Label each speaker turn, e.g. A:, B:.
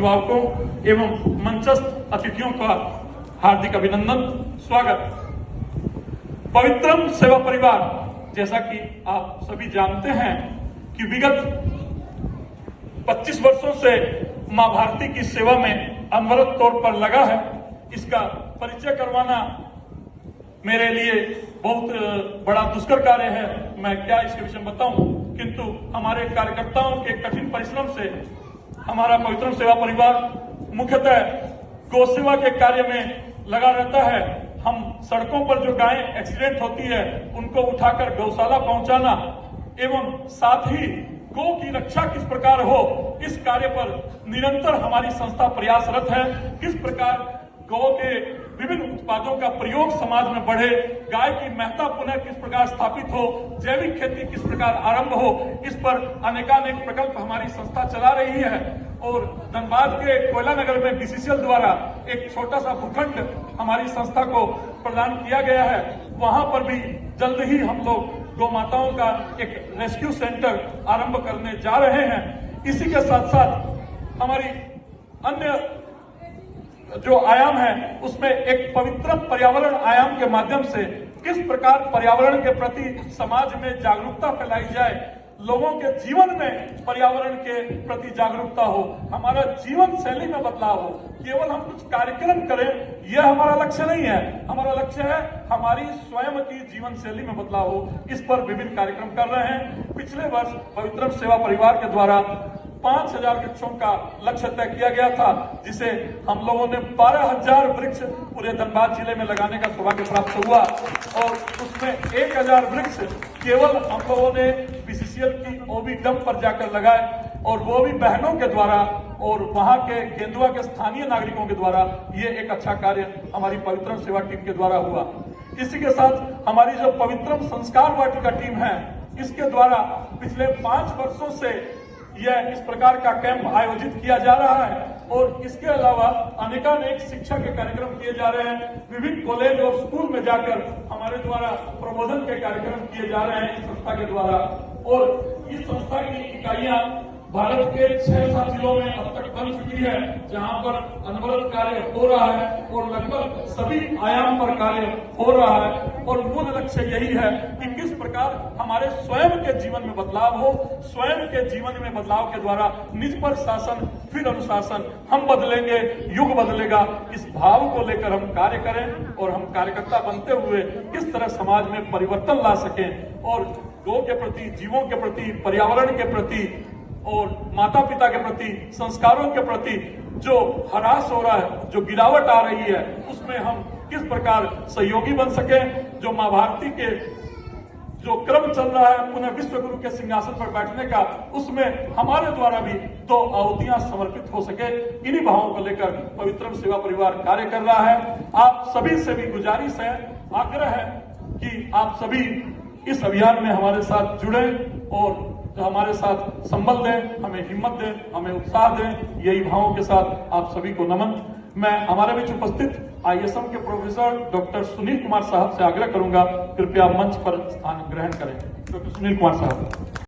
A: अभिभावकों एवं मंचस्थ अतिथियों का हार्दिक अभिनंदन, स्वागत। पवित्रम सेवा परिवार, जैसा कि आप सभी जानते हैं कि विगत 25 वर्षों से मां भारती की सेवा में अनवरत तौर पर लगा है। इसका परिचय करवाना मेरे लिए बहुत बड़ा दुष्कर कार्य है। मैं क्या इसके विषय में बताऊं, किंतु हमारे कार्यकर्ताओं के कठिन परिश्रम से हमारा पवित्रम सेवा परिवार मुख्यतः गौ सेवा के कार्य में लगा रहता है। हम सड़कों पर जो गायें एक्सीडेंट होती है उनको उठाकर गौशाला पहुंचाना एवं साथ ही गौ की रक्षा किस प्रकार हो, इस कार्य पर निरंतर हमारी संस्था प्रयासरत है। किस प्रकार गौ के विभिन्न उत्पादों का प्रयोग समाज में बढ़े, गाय की महत्ता पुनः किस प्रकार स्थापित हो, जैविक खेती किस प्रकार आरंभ हो, इस पर अनेकानेक प्रकल्प हमारी संस्था चला रही है। और धनबाद के कोयला नगर में बीसीसीएल द्वारा एक छोटा सा भूखंड हमारी संस्था को प्रदान किया गया है। वहां पर भी जल्द ही हम लोग गौ माताओं का एक रेस्क्यू सेंटर आरंभ करने जा रहे हैं। इसी के साथ साथ हमारी अन्य जो आयाम है उसमें एक पवित्रम पर्यावरण आयाम के माध्यम से किस प्रकार पर्यावरण के प्रति समाज में जागरूकता फैलाई जाए, लोगों के जीवन में पर्यावरण के प्रति जागरूकता हो, हमारा जीवन शैली में बदलाव हो। केवल हम कुछ कार्यक्रम करें यह हमारा लक्ष्य नहीं है। हमारा लक्ष्य है हमारी स्वयं की जीवन शैली में बदलाव हो। इस पर विभिन्न कार्यक्रम कर रहे हैं। पिछले वर्ष पवित्रम सेवा परिवार के द्वारा 5000 वृक्षों का लक्ष्य तय किया गया था, जिसे हम लोगों ने 12000 वृक्ष पूरे धनबाद जिले में लगाने का सौभाग्य प्राप्त हुआ। और उसमें 1000 वृक्ष केवल हम लोगों ने बीसीसीएल की ओबी डंप पर जाकर लगाए, और वो भी बहनों के द्वारा और वहां के गेंदुआ के स्थानीय नागरिकों के द्वारा। ये एक अच्छा कार्य हमारी पवित्रम सेवा टीम के द्वारा हुआ। इसी के साथ हमारी जो पवित्रम संस्कार वाटिका टीम है, इसके द्वारा पिछले 5 वर्षों से यह इस प्रकार का कैंप आयोजित किया जा रहा है। और इसके अलावा अनेकानेक शिक्षा के कार्यक्रम किए जा रहे हैं। विभिन्न कॉलेज और स्कूल में जाकर हमारे द्वारा प्रबोधन के कार्यक्रम किए जा रहे हैं इस संस्था के द्वारा। और इस संस्था की इकाइयां भारत के 6-7 जिलों में अब तक बन चुकी है, जहां पर अनवरत कार्य हो रहा है और लगभग सभी आयाम पर कार्य हो रहा है। और मूल लक्ष्य यही है कि किस प्रकार हमारे स्वयं के जीवन में बदलाव हो, स्वयं के जीवन में बदलाव के द्वारा निज पर शासन फिर अनुशासन, हम बदलेंगे युग बदलेगा, इस भाव को लेकर हम कार्य करें और हम कार्यकर्ता बनते हुए किस तरह समाज में परिवर्तन ला सकें और गौ के प्रति, जीवों के प्रति, पर्यावरण के प्रति और माता पिता के प्रति, संस्कारों के प्रति जो ह्रास हो रहा है, जो गिरावट आ रही है, उसमें हम किस प्रकार सहयोगी बन सके। जो मां भारती के जो क्रम चल रहा है पुनः विश्व गुरु के सिंहासन पर बैठने का, उसमें हमारे द्वारा भी 2 आहुतियां समर्पित हो सके। इन्हीं भावों को लेकर पवित्रम सेवा परिवार कार्य कर रहा है। आप सभी से भी गुजारिश है, आग्रह है कि आप सभी इस अभियान में हमारे साथ जुड़े और हमारे साथ संबल दें, हमें हिम्मत दें, हमें उत्साह दें। यही भावों के साथ आप सभी को नमन। मैं हमारे बीच उपस्थित आईएसएम के प्रोफेसर डॉक्टर सुनील कुमार साहब से आग्रह करूंगा, कृपया मंच पर स्थान ग्रहण करें। डॉक्टर सुनील कुमार साहब।